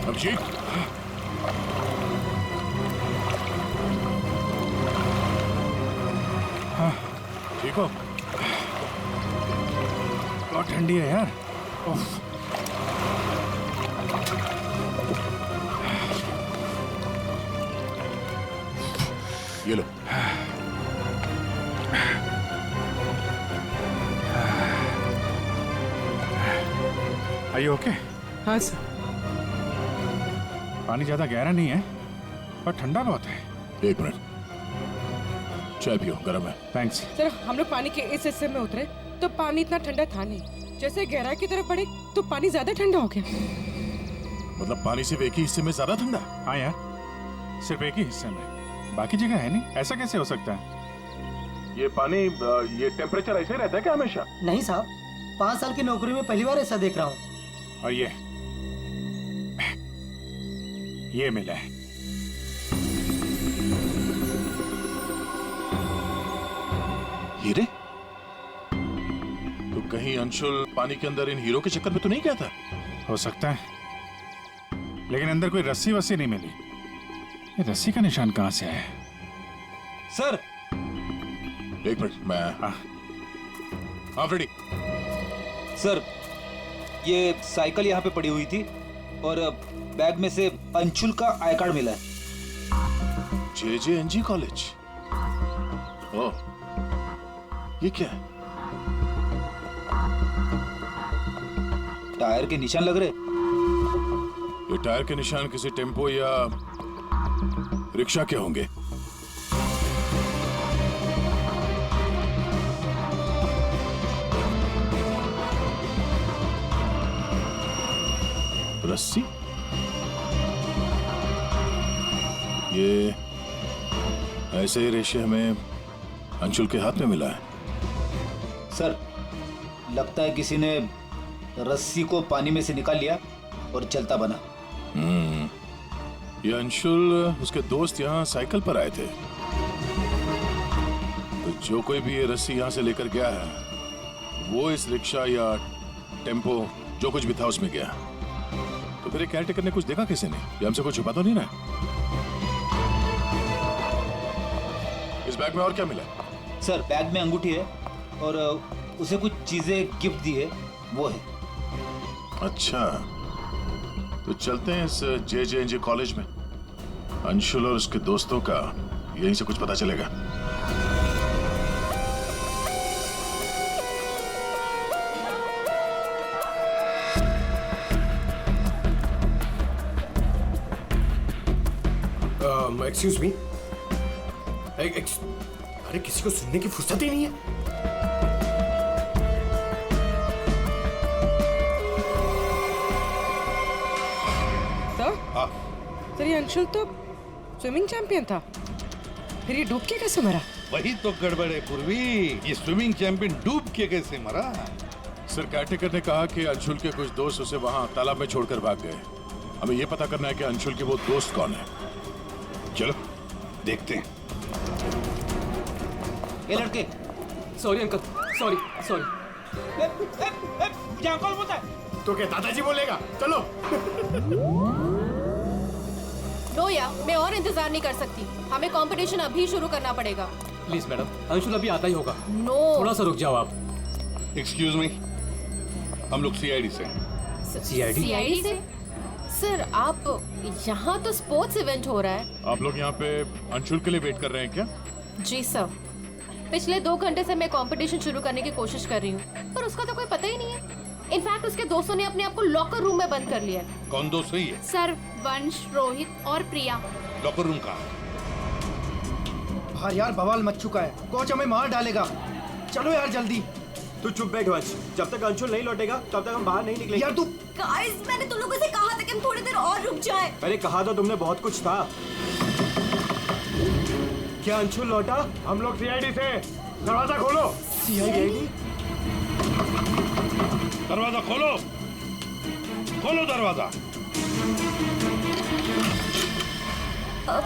अभिषेक, हाँ ठीक हो? बहुत ठंडी है यार। उफ। ये लो। Are you okay? हाँ सर। पानी ज्यादा गहरा नहीं है और ठंडा बहुत है। एक मिनट, चाय पियो, गर्म है। थैंक्स। सर हम लोग पानी के इस हिस्से में उतरे तो पानी इतना ठंडा था नहीं, जैसे गहराई की तरफ बढ़े तो पानी ज्यादा ठंडा हो गया। मतलब पानी सिर्फ एक ही हिस्से में ज्यादा ठंडा? हाँ यार, सिर्फ एक ही हिस्से में, बाकी जगह है नहीं। ऐसा कैसे हो सकता है? ये पानी, ये टेम्परेचर ऐसे रहता है क्या हमेशा? नहीं साहब, 5 साल की नौकरी में पहली बार ऐसा देख रहा हूँ। और ये मिला है। हीरे? तो कहीं अंशुल पानी के अंदर इन हीरो के चक्कर में तो नहीं गया था? हो सकता है, लेकिन अंदर कोई रस्सी वस्सी नहीं मिली। ये रस्सी का निशान कहां से आया? सर एक मिनट, मैं हाँ फ्रेडी। सर, ये साइकिल यहाँ पे पड़ी हुई थी और बैग में से अंशुल का आई कार्ड मिला है। JJNG college? ओह, ये क्या है? टायर के निशान लग रहे। ये टायर के निशान किसी टेम्पो या रिक्शा के होंगे। रस्सी? ये ऐसे ही रेशे हमें अंशुल के हाथ में मिला है। सर, लगता है किसी ने रस्सी को पानी में से निकाल लिया और चलता बना। ये अंशुल, उसके दोस्त यहाँ साइकिल पर आए थे, तो जो कोई भी ये रस्सी यहाँ से लेकर गया है वो इस रिक्शा या टेम्पो जो कुछ भी था उसमें गया। तो फिर केयर टेकर ने कुछ देखा किसी ने? ये हमसे कुछ छुपा तो नहीं ना? इस बैग में और क्या मिला? सर, बैग में अंगूठी है और उसे कुछ चीजें गिफ्ट दी है, वो है। अच्छा, तो चलते हैं इस JJNG कॉलेज में। अंशुल और उसके दोस्तों का यहीं से कुछ पता चलेगा। एक्सक्यूज मी, अरे किसी को सुनने की फुर्सत ही नहीं है। सर ये अंशुल तो स्विमिंग चैंपियन था, फिर ये डूब के कैसे मरा? वही तो गड़बड़ है पूर्वी, ये स्विमिंग चैंपियन डूब के कैसे मरा? सर कैटेकर ने कहा कि अंशुल के कुछ दोस्त उसे वहां तालाब में छोड़कर भाग गए। हमें यह पता करना है कि अंशुल के वो दोस्त कौन है। चलो देखते हैं। ये लड़के सॉरी अंकल, सॉरी सॉरी। मुझे अंकल बोलता है। तो क्या दादाजी बोलेगा? चलो। नो या मैं और इंतजार नहीं कर सकती, हमें कंपटीशन अभी शुरू करना पड़ेगा। प्लीज मैडम, अंशुल अभी आता ही होगा। नो थोड़ा सा रुक जाओ आप। एक्सक्यूज मी, हम लोग सीआईडी से हैं। सीआईडी से? सर आप यहाँ तो स्पोर्ट्स इवेंट हो रहा है। आप लोग यहाँ पे अंशुल के लिए वेट कर रहे हैं क्या? जी सर, पिछले 2 घंटे से मैं कंपटीशन शुरू करने की कोशिश कर रही हूँ, पर उसका तो कोई पता ही नहीं है। इनफैक्ट उसके दोस्तों ने अपने आप को लॉकर रूम में बंद कर लिया है। कौन दोस्त सही है? सर वंश, रोहित और प्रिया। लॉकर रूम कहाँ? बाहर यार बवाल मच चुका है, कोच हमें मार डालेगा। चलो यार जल्दी। तू चुप बैठ वंश, जब तक अंशुल नहीं लौटेगा तब तक हम बाहर नहीं निकलेंगे। यार तू गाइस मैंने तुम लोगों से कहा था कि हम थोड़ी देर और रुक जाएं। अरे कहा तो तुमने बहुत कुछ था। क्या अंशुल लौटा? हम लोग सीआईडी से। दरवाजा खोलो। सीआईडी? दरवाजा खोलो, खोलो दरवाजा।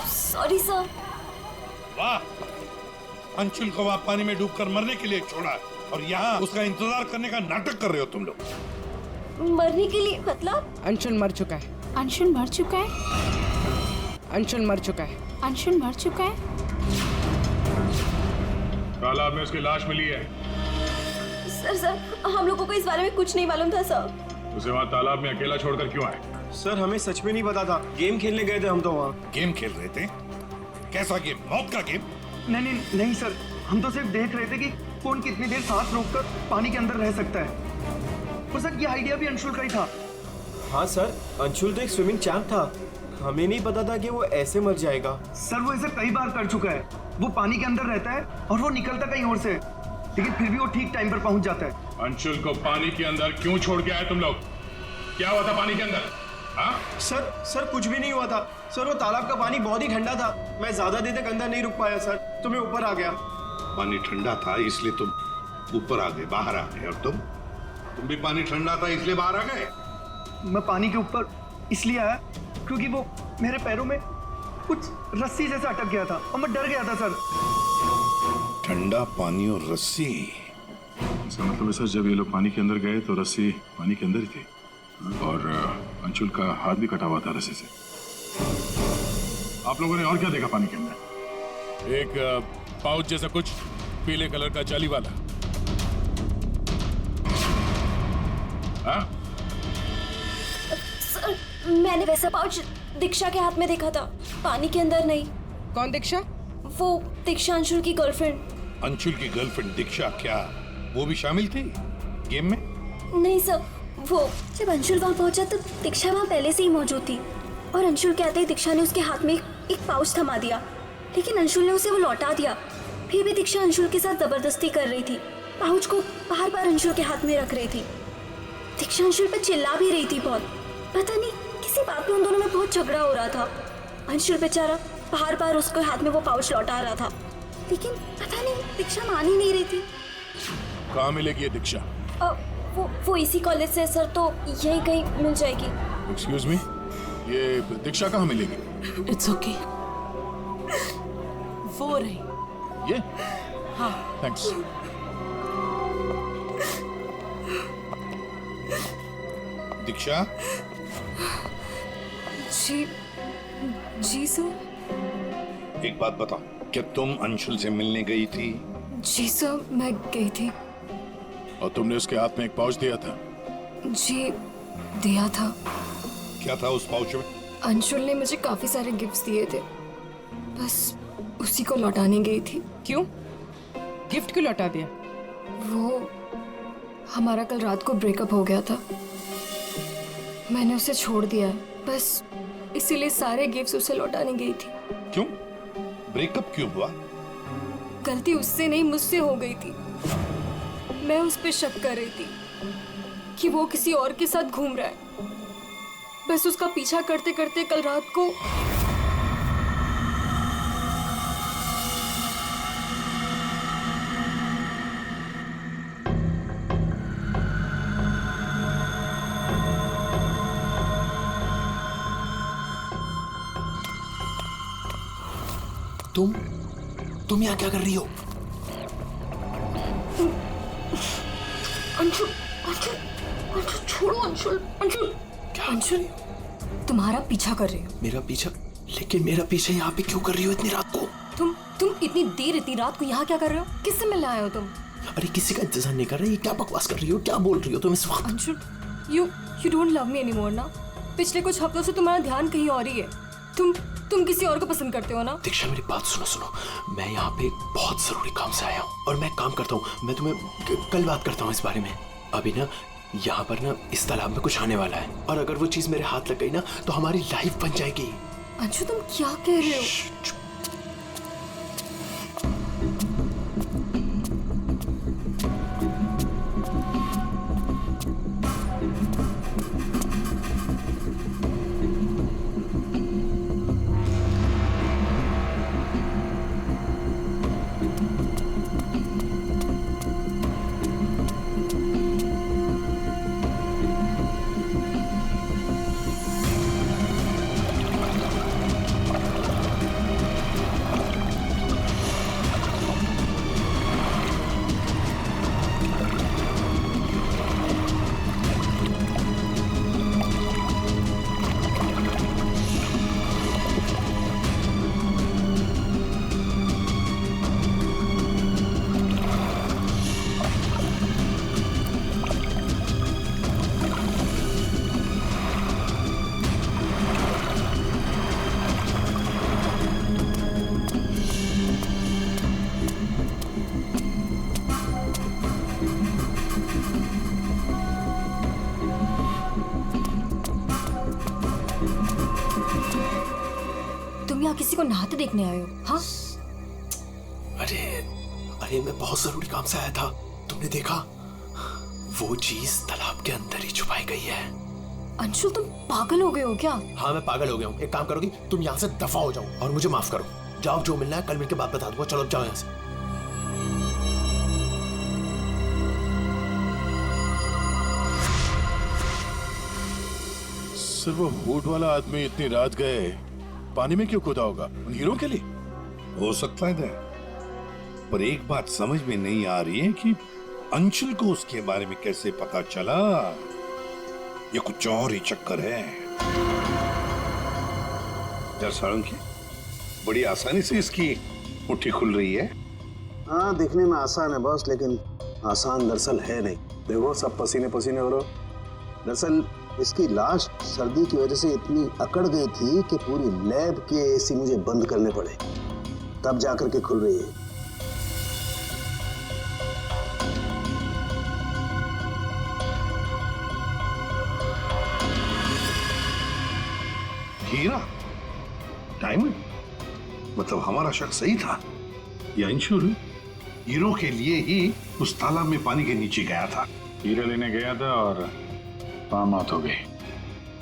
Sorry sir. वाह, अंशुल को वहां पानी में डूबकर मरने के लिए छोड़ा और यहाँ उसका इंतजार करने का नाटक कर रहे हो तुम लोग। मरने के लिए मतलब? अंशुल मर चुका है। अंशुल मर चुका है? अंशुल मर चुका है। अंशुल मर चुका है? तालाब में उसकी लाश मिली है। सर हम लोगों को इस बारे में कुछ नहीं मालूम था सर। उसे वहाँ तालाब में अकेला छोड़कर क्यों आए? सर हमें सच में नहीं पता था, गेम खेलने गए थे हम तो वहाँ। गेम खेल रहे थे? कैसा गेम? मौत का गेम? नहीं सर, हम तो सिर्फ देख रहे थे कि कौन कितनी देर सांस रोककर पानी के अंदर रह सकता है। और सर ये आइडिया भी अंशुल का ही था। हाँ सर, अंशुल तो एक स्विमिंग चैंप था, हमें नहीं पता था कि वो ऐसे मर जाएगा। सर वो ऐसा कई बार कर चुका है। वो पानी के अंदर रहता है और वो निकलता कहीं और से, लेकिन फिर भी वो ठीक टाइम पर पहुंच जाता है। अंशुल को पानी के अंदर क्यों छोड़ के आए तुम लोग? क्या हुआ था पानी के अंदर? हाँ? सर कुछ भी नहीं हुआ था। सर वो तालाब का पानी बहुत ही ठंडा था, मैं ज्यादा देर तक अंदर नहीं रुक पाया सर, तो मैं ऊपर आ गया। पानी ठंडा था इसलिए तुम ऊपर आ गए, बाहर आ गए। और तुम भी पानी ठंडा था इसलिए बाहर आ गए? मैं पानी के ऊपर इसलिए आया क्योंकि वो मेरे पैरों में कुछ रस्सी जैसा अटक गया था और मैं डर गया था सर। ठंडा पानी और रस्सी? इसका मतलब है सर, जब ये लोग पानी के अंदर गए तो रस्सी पानी के अंदर ही थी और अंशुल का हाथ भी कटा हुआ था रस्सी से। आप लोगों ने और क्या देखा पानी के अंदर? एक पाउच जैसा कुछ पीले कलर का जाली वाला। हाँ? सर मैंने वैसा पाउच दीक्षा के हाथ में देखा था, पानी के अंदर नहीं। कौन दीक्षा? वो दीक्षा अंशुल की गर्लफ्रेंड। अंशुल की गर्लफ्रेंड दीक्षा, क्या वो भी शामिल थी गेम में? नहीं सर, वो जब अंशुल वहाँ पहुंचा तो दीक्षा वहाँ पहले से ही मौजूद थी और अंशुल के आते ही दीक्षा ने उसके हाथ में एक पाउच थमा दिया, लेकिन अंशुल ने उसे वो लौटा दिया। फिर भी दीक्षा अंशुल के साथ जबरदस्ती कर रही थी, पाउच को बार बार अंशुल के हाथ में रख रही थी। दीक्षा अंशुल पर चिल्ला भी रही थी बहुत, पता नहीं किसी बात पे उन दोनों में बहुत झगड़ा हो रहा था। अंशुल बेचारा बार बार उसके हाथ में वो पाउच लौटा रहा था, लेकिन पता नहीं दीक्षा मान ही नहीं रही थी। कहाँ मिलेगी ये दीक्षा? वो इसी कॉलेज से सर, तो यही कहीं मिल जाएगी। एक्सक्यूज मी, ये दीक्षा कहाँ मिलेगी? It's okay. वो रही। ये? हाँ। थैंक्स। दीक्षा? जी सर। एक बात बताओ, क्या तुम अंशुल से मिलने गई थी? जी सर, मैं गई थी। और तुमने उसके हाथ में एक पाउच दिया था? जी दिया था। क्या था उस पाउच में? अंशुल ने मुझे काफी सारे गिफ्ट्स दिए थे, बस उसी को लौटाने गई थी। क्यों? गिफ्ट क्यों लौटा दिया? वो हमारा कल रात को ब्रेकअप हो गया था, मैंने उसे छोड़ दिया है, बस इसीलिए सारे गिफ्ट्स उसे लौटाने गई थी। क्यों? ब्रेकअप क्यों हुआ? गलती उससे नहीं मुझसे हो गई थी। मैं उस पे शक कर रही थी कि वो किसी और के साथ घूम रहा है। बस उसका पीछा करते करते कल रात को तुम यहाँ क्या कर रही हो? अंशुल, अंशुल, अंशुल छोड़ो अंशुल, अंशुल। क्या? अंशुल, तुम्हारा पीछा कर रही हो। मेरा पीछा? लेकिन मेरा पीछा यहाँ पे क्यों कर रही हो इतनी रात को? तुम इतनी देर इतनी रात को यहाँ क्या कर रहे हो? किससे मिलने आए हो तुम? अरे किसी का इंतजार नहीं कर रही, क्या बकवास कर रही हो, क्या बोल रही हो तुम इस वक्त? Anshul, you don't love me anymore ना? पिछले कुछ हफ्तों से तुम्हारा ध्यान कहीं और ही है। तुम किसी और को पसंद करते हो ना? दीक्षा मेरी बात सुनो, मैं यहाँ पे बहुत जरूरी काम से आया हूँ और मैं काम करता हूँ। मैं तुम्हें कल बात करता हूँ इस बारे में। अभी ना यहाँ पर ना इस तालाब में कुछ आने वाला है और अगर वो चीज मेरे हाथ लग गई ना तो हमारी लाइफ बन जाएगी। अंशु तुम क्या कह रहे हो? तुम यहाँ किसी को नहाते देखने आए हो? हाँ? अरे मैं बहुत जरूरी काम से आया था। तुमने देखा? वो चीज तालाब के अंदर ही छुपाई गई है। अंशुल तुम पागल हो गए हो क्या? हाँ मैं पागल हो गया हूँ। एक काम करोगी, तुम यहाँ से दफा हो जाओ और मुझे माफ करो। जाओ, जो मिलना है कल मिलके बात बता दूंगा। चलो जाओ यहाँ से। सर वो हुड वाला आदमी इतनी रात गए पानी में क्यों कूदा होगा? उन हीरो के लिए हो सकता है, पर एक बात समझ में नहीं आ रही है कि अंशुल को उसके बारे में कैसे पता चला। ये कुछ और ही चक्कर है। यार सारंगी, बड़ी आसानी से इसकी मुट्ठी खुल रही है। हाँ दिखने में आसान है बॉस, लेकिन आसान दरअसल है नहीं। देखो सब पसीने पसीने हो रहे। दरअसल इसकी लाश सर्दी की वजह से इतनी अकड़ गई थी कि पूरी लैब के एसी मुझे बंद करने पड़े, तब जाकर के खुल रही है। हीरा, डायमंड, मतलब हमारा शक सही था। ये अंशुल हीरो के लिए ही उस तालाब में पानी के नीचे गया था। हीरा लेने गया था और वहां मौत हो गई।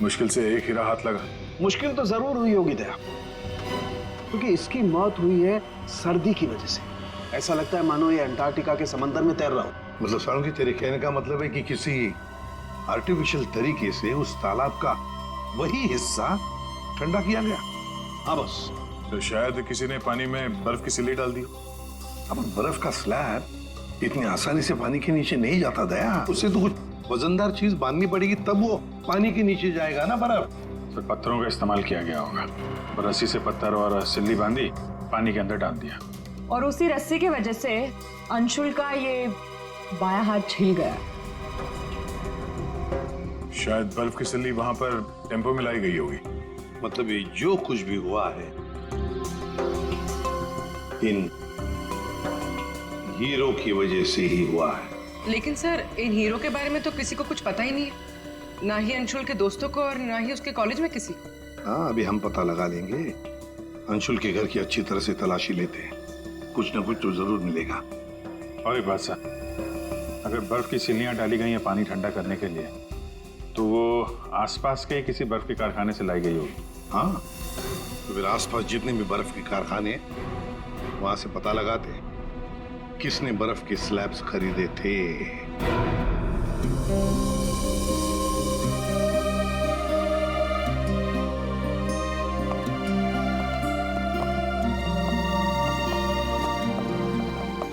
मुश्किल से एक हीरा हाथ लगा। मुश्किल तो जरूर हुई होगी दया, क्योंकि इसकी मौत हुई है सर्दी की वजह से। ऐसा लगता है मानो ये अंटार्कटिका के समंदर में तैर रहा हूं। मतलब सारंगी, तेरे कहने का मतलब है कि किसी आर्टिफिशियल तरीके से उस तालाब का वही हिस्सा ठंडा किया गया। हाँ बस। तो शायद किसी ने पानी में बर्फ की सिल्ली डाल दी। अब बर्फ का स्लैब इतनी आसानी से पानी के नीचे नहीं जाता दया। उससे तो कुछ वजनदार चीज बांधनी पड़ेगी, तब वो पानी के नीचे जाएगा ना बर्फ। फिर पत्थरों का इस्तेमाल किया गया होगा। रस्सी से पत्थर और सिल्ली बांधी, पानी के अंदर डाल दिया। और उसी रस्सी की वजह से अंशुल का ये बायां हाथ छिल गया। शायद बर्फ की सिल्ली वहां पर टेम्पो में लाई गई होगी। मतलब ये जो कुछ भी हुआ है इन हीरो की वजह से ही हुआ है। लेकिन सर इन हीरो के बारे में तो किसी को कुछ पता ही नहीं है, ना ही अंशुल के दोस्तों को और ना ही उसके कॉलेज में किसी को। हाँ अभी हम पता लगा लेंगे। अंशुल के घर की अच्छी तरह से तलाशी लेते हैं, कुछ ना कुछ तो जरूर मिलेगा। और एक बात सर, अगर बर्फ की सिल्लियां डाली गई हैं पानी ठंडा करने के लिए, तो वो आसपास के किसी बर्फ के कारखाने से लाई गई होगी। हाँ, तो फिर आसपास जितने भी बर्फ के कारखाने हैं, वहां से पता लगाते किसने बर्फ के स्लैब्स खरीदे थे।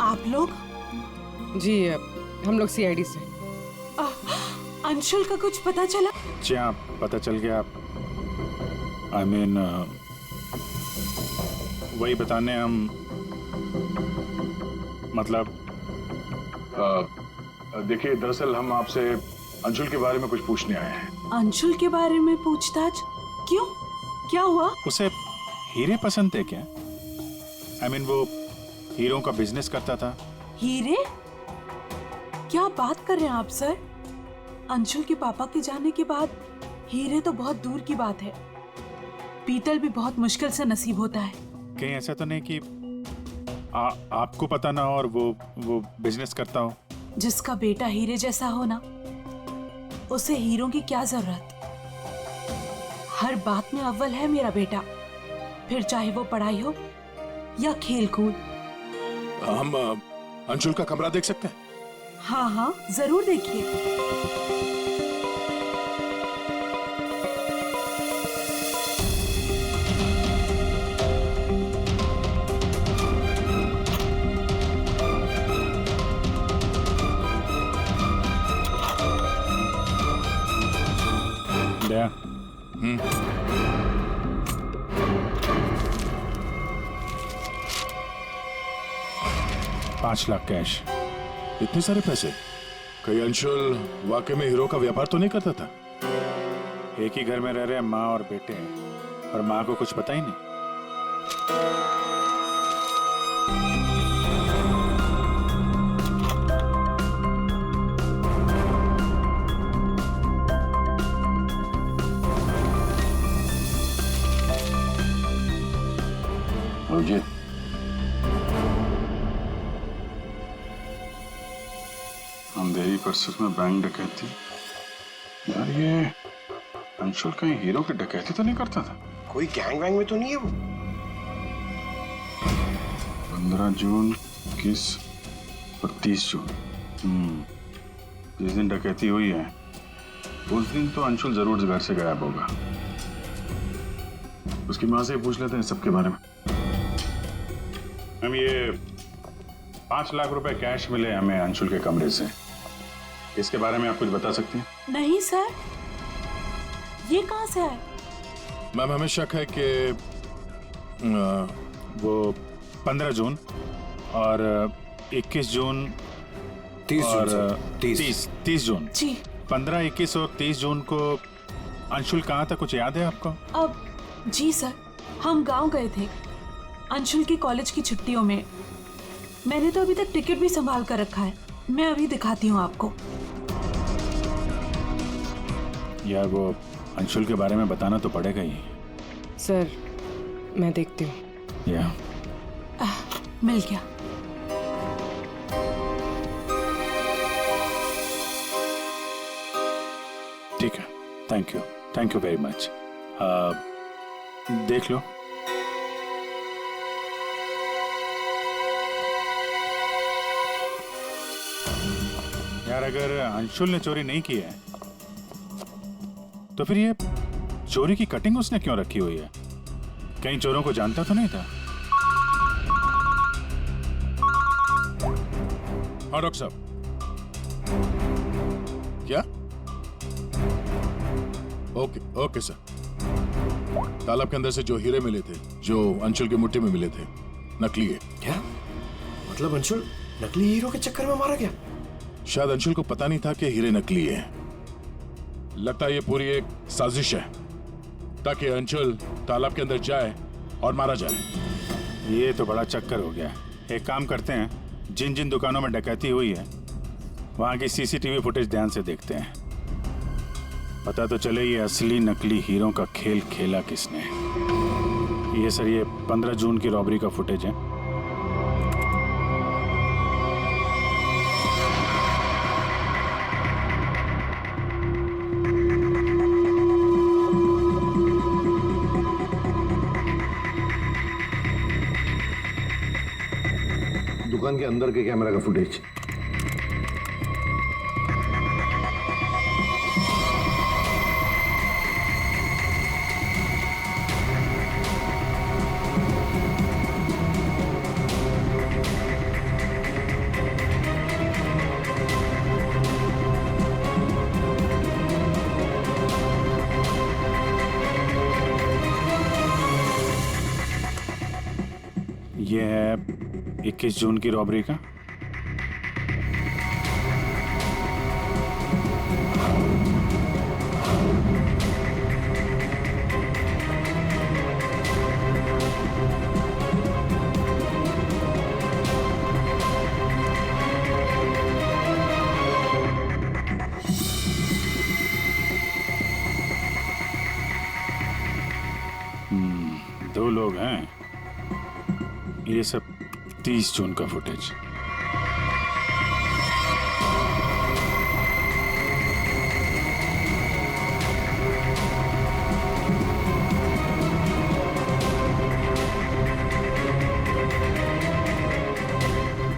आप लोग? जी हम लोग सीआईडी से। अंशुल का कुछ पता चला? जी हाँ, पता चल गया। आई मीन वही बताने हम, मतलब देखिए, दरअसल हम आपसे अंशुल के बारे में कुछ पूछने आए हैं। अंशुल के बारे में पूछताछ? क्यों, क्या हुआ? उसे हीरे पसंद थे क्या? आई मीन वो हीरों का बिजनेस करता था। हीरे? क्या बात कर रहे हैं आप सर? अंशुल के पापा के जाने के बाद हीरे तो बहुत दूर की बात है, पीतल भी बहुत मुश्किल से नसीब होता है। कहीं ऐसा तो नहीं कि आपको पता ना हो और वो बिजनेस करता हो? जिसका बेटा हीरे जैसा हो ना, उसे हीरों की क्या जरूरत। हर बात में अव्वल है मेरा बेटा, फिर चाहे वो पढ़ाई हो या खेल कूद। हम अंशुल का कमरा देख सकते हैं? हाँ हाँ, जरूर देखिए। दया। 5 लाख कैश। इतने सारे पैसे? कहीं अंशुल वाकई में हीरो का व्यापार तो नहीं करता था? एक ही घर में रह रहे माँ और बेटे हैं, और माँ को कुछ पता ही नहीं। जी, अंधेरी परिसर में बैंक डकैती। यार, ये अंशुल कहीं हीरो की डकैती तो नहीं करता था? कोई गैंग वैंग में तो नहीं है वो? 15 जून, 21 और 30 जून। जिस दिन डकैती हुई है उस दिन तो अंशुल जरूर घर से गायब होगा। उसकी माँ से पूछ लेते हैं सबके बारे में। हम ये 5 लाख रुपए कैश मिले हमें अंशुल के कमरे से, इसके बारे में आप कुछ बता सकती हैं? नहीं सर, ये कहाँ से आए? मैम, हमें शक है कि वो 15 जून और 21 जून 30 जून जी। 15, 21 और 30 जून को अंशुल कहाँ था, कुछ याद है आपको? अब जी सर, हम गांव गए थे अंशुल की कॉलेज की छुट्टियों में। मैंने तो अभी तक टिकट भी संभाल कर रखा है, मैं अभी दिखाती हूँ आपको। यार, वो अंशुल के बारे में बताना तो पड़ेगा ही। सर, मैं देखती हूँ। या मिल गया। ठीक है, थैंक यू वेरी मच। देख लो। यार, अगर अंशुल ने चोरी नहीं की है तो फिर ये चोरी की कटिंग उसने क्यों रखी हुई है? कहीं चोरों को जानता तो नहीं था? हाँ डॉक्टर साहब। क्या? Okay sir. तालाब के अंदर से जो हीरे मिले थे, जो अंशुल की मुट्ठी में मिले थे, नकली है। क्या मतलब? अंशुल नकली हीरो के चक्कर में मारा गया? शायद अंशुल को पता नहीं था कि हीरे नकली है। लगता है ये पूरी एक साजिश है ताकि अंशुल तालाब के अंदर जाए और मारा जाए। ये तो बड़ा चक्कर हो गया। एक काम करते हैं, जिन जिन दुकानों में डकैती हुई है वहां की सीसीटीवी फुटेज ध्यान से देखते हैं। पता तो चले ये असली नकली हीरो का खेल खेला किसने। ये सर, ये 15 जून की रॉबरी का फुटेज है। दुकान के अंदर के कैमरा का फुटेज। ये है 21 जून की रॉबरी का। दो लोग हैं। ये सब 30 जून का फुटेज।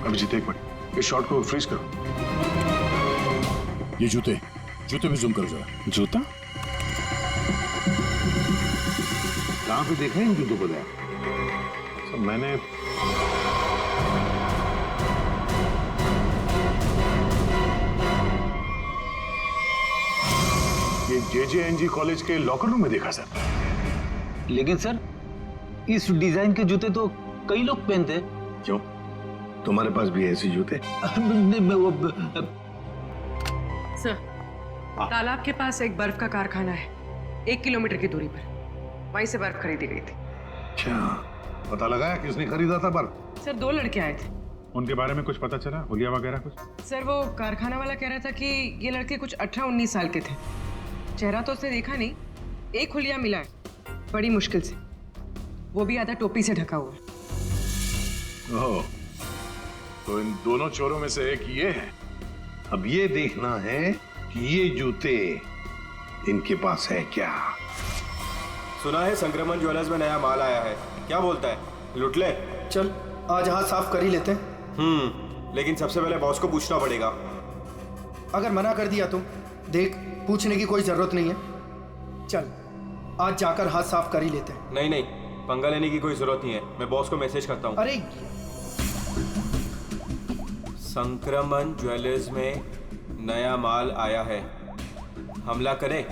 अभिजीत एक मिनट, इस शॉट को फ्रीज करो। ये जूते पे जूम करो जरा। जूता कहाँ पे देख रहे हैं इन जूतों को? सब मैंने ये JJNG कॉलेज के लॉकर रूम में देखा सर। लेकिन सर इस डिजाइन के जूते तो कई लोग पहनते हैं। क्यों, तुम्हारे पास भी ऐसे जूते? सर, तालाब के पास एक बर्फ का कारखाना है, 1 किलोमीटर की दूरी पर। वहीं से बर्फ खरीदी गई थी। अच्छा, पता लगाया किसने खरीदा था बर्फ? सर 2 लड़के आए थे। उनके बारे में कुछ पता चला? हुलिया वगैरह कुछ? सर वो कारखाना वाला कह रहा था कि ये लड़के कुछ 18-19 साल के थे। चेहरा तो उसने देखा नहीं, एक हुलिया मिला है बड़ी मुश्किल से, वो भी आधा टोपी से ढका हुआ है। ओह, तो इन दोनों चोरों में से एक ये है। अब ये देखना है कि ये जूते इनके पास है क्या। सुना है संक्रमण ज्वेलर्स में नया माल आया है, क्या बोलता है, लुट ले? चल आज हाथ साफ कर ही लेते हैं। लेकिन सबसे पहले बॉस को पूछना पड़ेगा। अगर मना कर दिया तो देख, पूछने की कोई जरूरत नहीं है। चल आज जाकर हाथ साफ कर ही लेते हैं। नहीं नहीं, पंगा लेने की कोई जरूरत नहीं है, मैं बॉस को मैसेज करता हूँ। अरे संक्रमण ज्वेलर्स में नया माल आया है, हमला करें?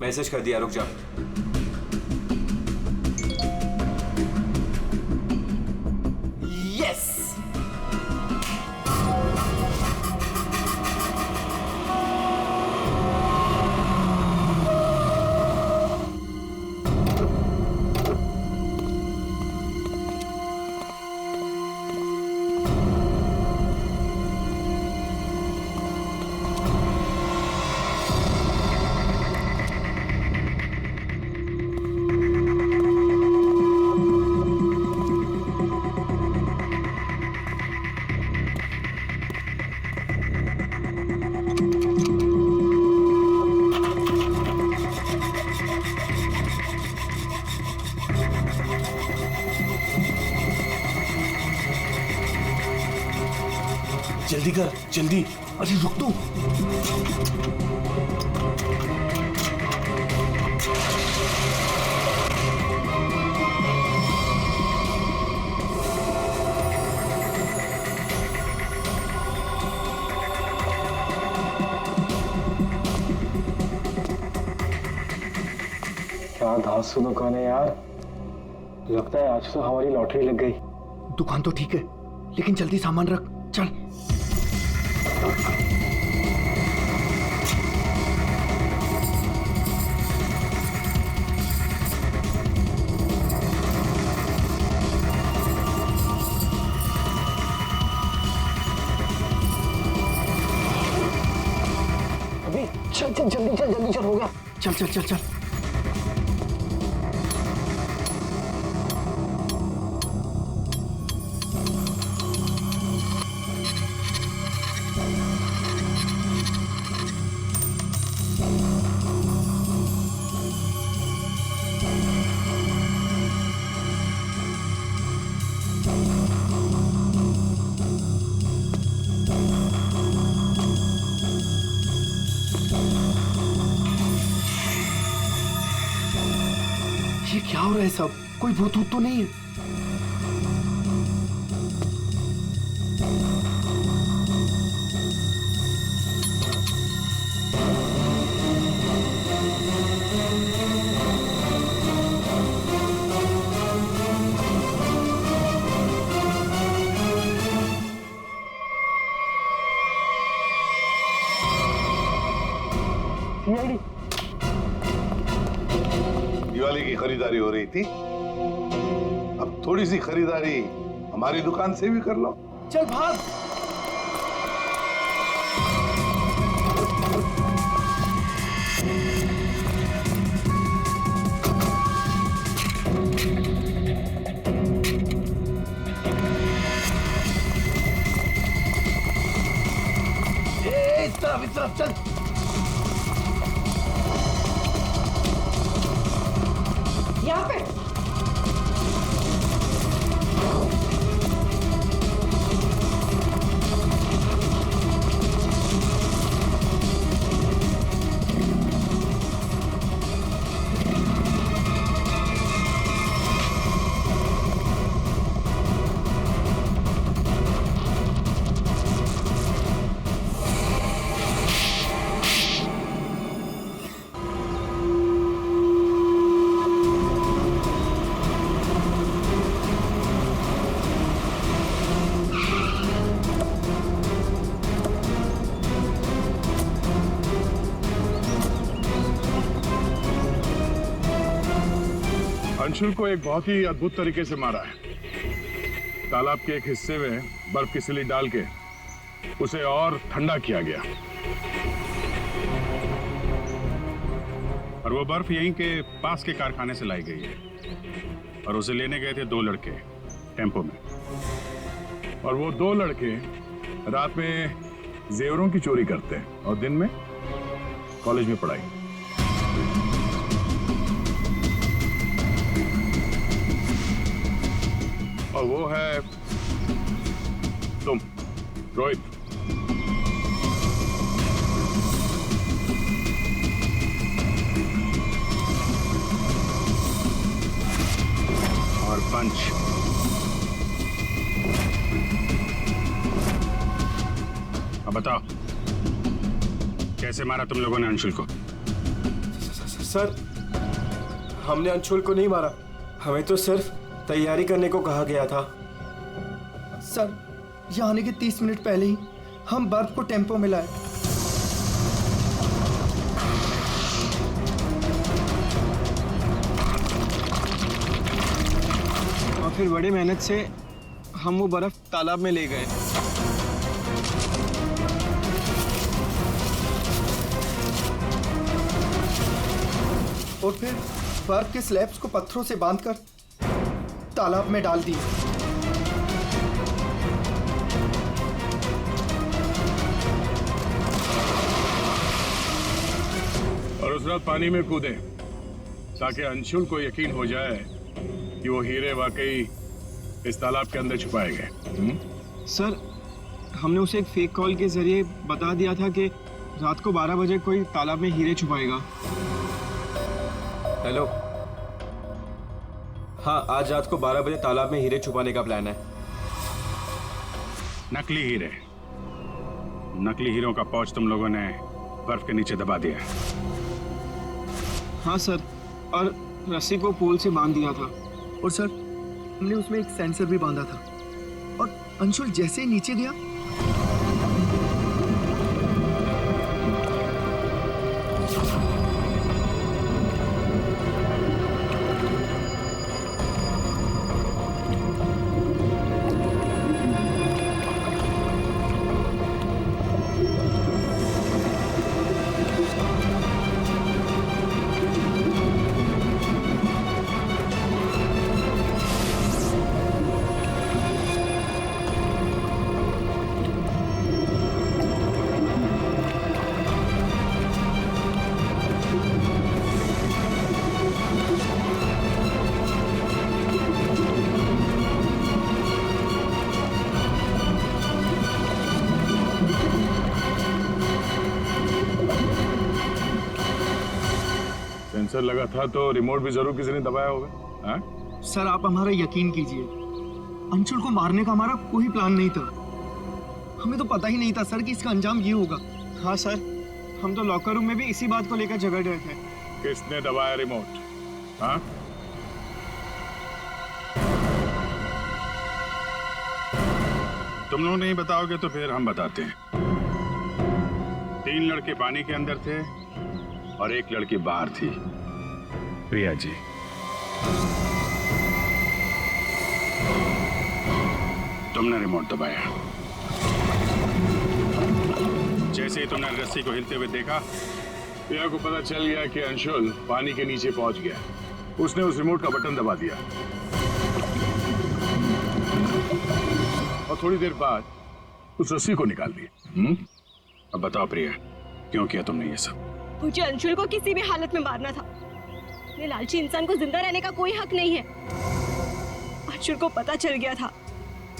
मैसेज कर दिया, रुक जा। यस, जल्दी कर, जल्दी। अरे रुक तो। क्या धांसू दुकान है यार, लगता है आज तो हमारी लॉटरी लग गई। दुकान तो ठीक है, लेकिन जल्दी सामान रख, चल। अभी चल चल, जल्दी चल, हो गया। चल चल चल चल। हो रहा है सब? कोई भूत तो नहीं है? दिवाली की खरीदारी हो रही थी, अब थोड़ी सी खरीदारी हमारी दुकान से भी कर लो। चल भाग। इस तरफ चल। यहाँ पे अंशुल को एक बहुत ही अद्भुत तरीके से मारा है। तालाब के एक हिस्से में बर्फ की सिल्ली डाल के उसे और ठंडा किया गया, और वो बर्फ यहीं के पास के कारखाने से लाई गई है। और उसे लेने गए थे 2 लड़के टेम्पो में, और वो 2 लड़के रात में जेवरों की चोरी करते हैं और दिन में कॉलेज में पढ़ाई। और वो है तुम, रोहित। और पंच। अब बताओ, कैसे मारा तुम लोगों ने अंशुल को? सर, हमने अंशुल को नहीं मारा, हमें तो सिर्फ तैयारी करने को कहा गया था। सर, यहाँ आने के 30 मिनट पहले ही हम बर्फ को टेम्पो में लाए। और फिर बड़ी मेहनत से हम वो बर्फ तालाब में ले गए। और फिर बर्फ के स्लैब्स को पत्थरों से बांधकर तालाब में डाल दिए। और उस रात पानी में कूदे ताकि अंशुल को यकीन हो जाए कि वो हीरे वाकई इस तालाब के अंदर छुपाए गए। सर, हमने उसे एक फेक कॉल के जरिए बता दिया था कि रात को 12 बजे कोई तालाब में हीरे छुपाएगा। हेलो, हाँ, आज रात को 12 बजे तालाब में हीरे छुपाने का प्लान है। नकली हीरे, नकली हीरों का पौच तुम लोगों ने बर्फ के नीचे दबा दिया। हाँ सर, और रस्सी को पोल से बांध दिया था। और सर, हमने उसमें एक सेंसर भी बांधा था, और अंशुल जैसे ही नीचे गया सेंसर लगा था तो रिमोट भी जरूर किसी ने दबाया होगा। हाँ? सर आप हमारा यकीन कीजिए, अंशुल को मारने का हमारा कोई प्लान नहीं था। हमें तो पता ही नहीं था सर कि इसका अंजाम ये होगा। हाँ सर, हम तो लॉकर रूम में भी इसी बात को लेकर झगड़ रहे थे। किसने दबाया रिमोट? हाँ? तुम लोग नहीं बताओगे तो फिर हम बताते हैं। 3 लड़के पानी के अंदर थे और 1 लड़की बाहर थी, प्रिया जी। तुमने रिमोट दबाया। जैसे ही तुमने रस्सी को हिलते हुए देखा, प्रिया को पता चल गया कि अंशुल पानी के नीचे पहुंच गया। उसने उस रिमोट का बटन दबा दिया और थोड़ी देर बाद उस रस्सी को निकाल दिया। अब बताओ प्रिया, क्यों किया तुमने ये सब? मुझे अंशुल को किसी भी हालत में मारना था। ये लालची इंसान को जिंदा रहने का कोई हक नहीं है। अंशुल को पता चल गया था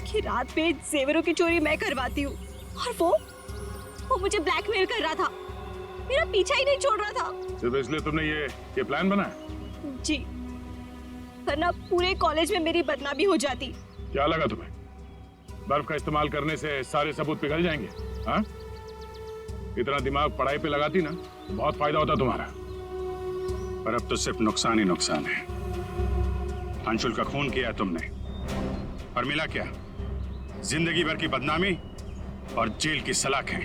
कि रात में जेवरों की चोरी मैं करवाती हूँ और वो मुझे ब्लैकमेल कर रहा था, मेरा पीछा ही नहीं छोड़ रहा था। सिर्फ इसलिए तुमने ये प्लान बनाया? जी, वरना पूरे कॉलेज में मेरी बदनामी हो जाती। क्या लगा तुम्हें बर्फ का इस्तेमाल करने से सारे सबूत पिघल जाएंगे? हाँ? इतना दिमाग पढ़ाई पे लगाती ना तो बहुत फायदा होता तुम्हारा। पर अब तो सिर्फ नुकसान ही नुकसान है। अंशुल का खून किया तुमने, और मिला क्या? जिंदगी भर की बदनामी और जेल की सलाखें।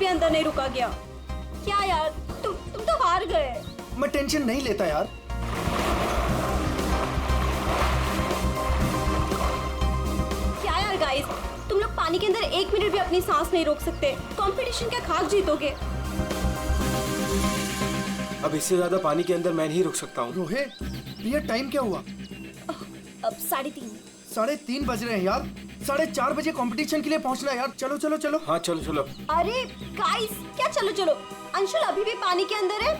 अंदर नहीं रुका गया क्या यार? तुम तो हार गए। मैं टेंशन नहीं लेता यार। क्या यार गाइस, तुम लोग पानी के अंदर 1 मिनट भी अपनी सांस नहीं रोक सकते। कंपटीशन क्या खाक जीतोगे? अब इससे ज्यादा पानी के अंदर मैं नहीं रुक सकता हूँ। रोहित, ये टाइम क्या हुआ? अब 3:30। 3:30 बज रहे हैं यार। 4:30 बजे कंपटीशन के लिए पहुंचना है यार। चलो चलो चलो। हाँ चलो चलो। अरे गाइस, क्या चलो चलो? अंशुल अभी भी पानी के अंदर है।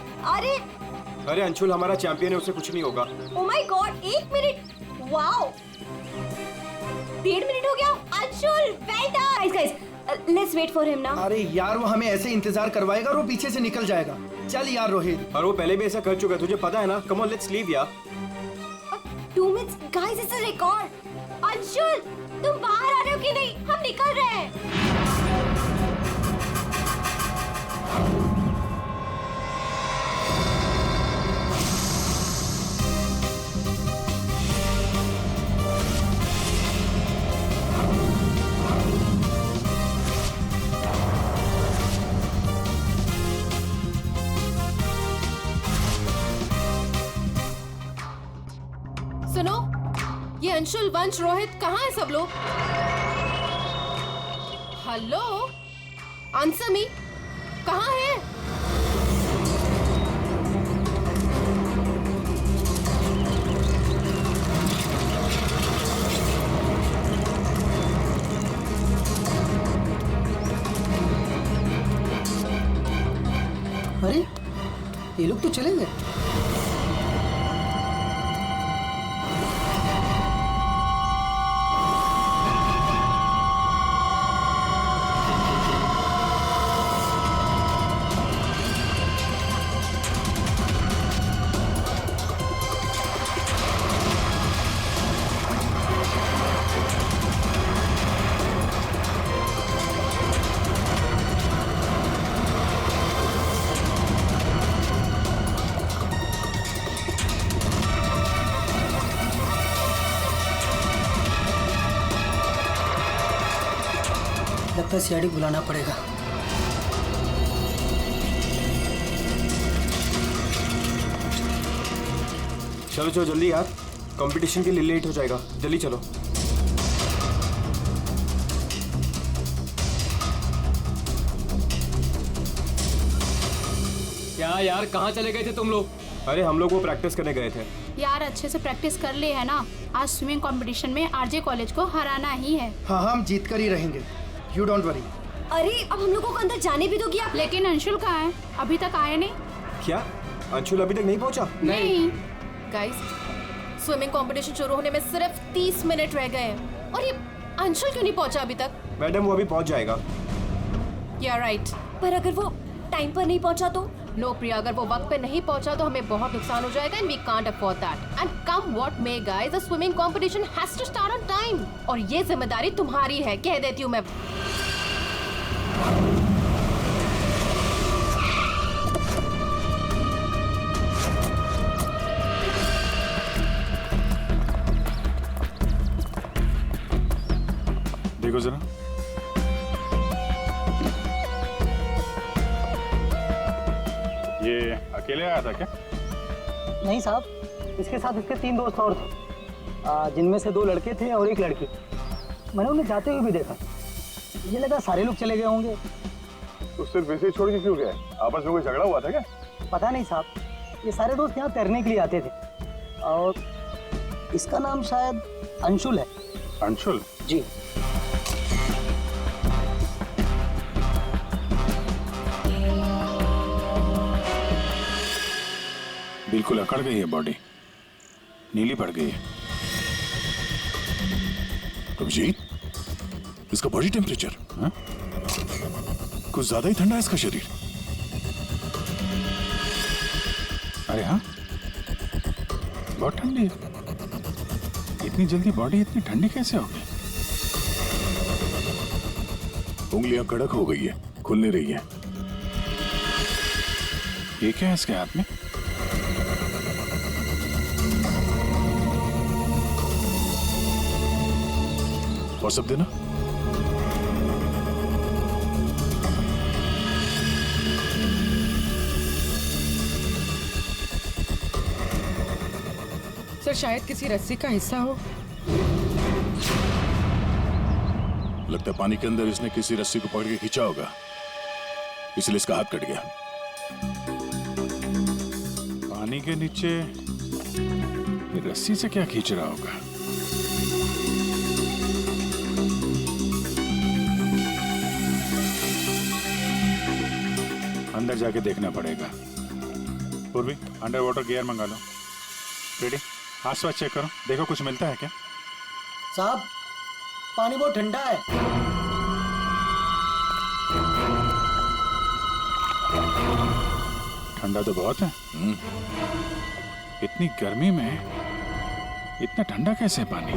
अरे अंशुल हमारा चैंपियन है, उसे कुछ नहीं होगा। Oh my god, 1 minute. Wow, 1.5 minute हो गया। Anshul well done. Guys let's wait for him now. अरे यार, वो हमें ऐसे इंतजार करवाएगा और वो पीछे से निकल जाएगा। चल यार रोहित। और वो पहले भी ऐसा कर चुका है, तुझे पता है ना। कम ऑन लेट्स लीव यार। 2 minutes guys, it's a record. Anshul तुम बाहर आ रहे हो कि नहीं? हम निकल रहे हैं। सुनो, ये अंशुल, वंश, रोहित कहाँ है सब लोग? हेलो, आंसर मी, कहाँ है? अरे ये लोग तो चले गए। लगता है सीआईडी बुलाना पड़ेगा। चलो चलो जल्दी यार, कंपटीशन के लिए लेट हो जाएगा। जल्दी चलो। क्या यार, कहाँ चले गए थे तुम लोग? अरे हम लोग वो प्रैक्टिस करने गए थे। यार अच्छे से प्रैक्टिस कर ली है ना, आज स्विमिंग कंपटीशन में आरजे कॉलेज को हराना ही है। हाँ हम जीत कर ही रहेंगे, यू डोंट वरी। अरे अब हम लोगों को अंदर जाने भी दोगी आप? लेकिन अंशुल कहाँ है? अभी तक आया नहीं। क्या अंशुल अभी तक नहीं पहुंचा? नहीं। गाइस, स्विमिंग कंपटीशन शुरू होने में सिर्फ 30 मिनट रह गए हैं और ये अंशुल क्यों नहीं पहुंचा अभी तक? मैडम वो अभी पहुंच जाएगा। या राइट। पर अगर वो टाइम पर नहीं पहुंचा तो? नो प्रिया, अगर वो वक्त पे नहीं पहुंचा तो हमें बहुत नुकसान हो जाएगा and we can't afford that. And come what may guys, the swimming competition has to start on time और ये जिम्मेदारी तुम्हारी है, कह देती हूँ मैं। देखो जरा, ये अकेले आया था क्या? नहीं साहब, इसके साथ इसके 3 दोस्त और थे, जिनमें से 2 लड़के थे और 1 लड़की। मैंने उन्हें जाते हुए भी देखा, ये लगा सारे लोग चले गए होंगे। तो सिर्फ वैसे ही छोड़ के क्यों गए? आपस में कोई झगड़ा हुआ था क्या? पता नहीं साहब, ये सारे दोस्त यहाँ तैरने के लिए आते थे और इसका नाम शायद अंशुल है। अंशुल? जी। बिल्कुल अकड़ गई है बॉडी, नीली पड़ गई है। अभिजीत, इसका बॉडी टेम्परेचर कुछ ज्यादा ही ठंडा है इसका शरीर। अरे हाँ, बहुत ठंडी है। इतनी जल्दी बॉडी इतनी ठंडी कैसे हो गई? उंगलियां कड़क हो गई है, खुल नहीं रही है। ये क्या है इसके हाथ में? व्हाट्सएप देना। सर शायद किसी रस्सी का हिस्सा हो। लगता है पानी के अंदर इसने किसी रस्सी को पकड़ के खींचा होगा, इसलिए इसका हाथ कट गया। पानी के नीचे ये रस्सी से क्या खींच रहा होगा? अंदर जाके देखना पड़ेगा। पूर्वी, अंडर वाटर गियर मंगा लो। रेडी? आसपास चेक करो, देखो कुछ मिलता है क्या? साहब पानी बहुत ठंडा है। ठंडा तो बहुत है। इतनी गर्मी में इतना ठंडा कैसे है पानी?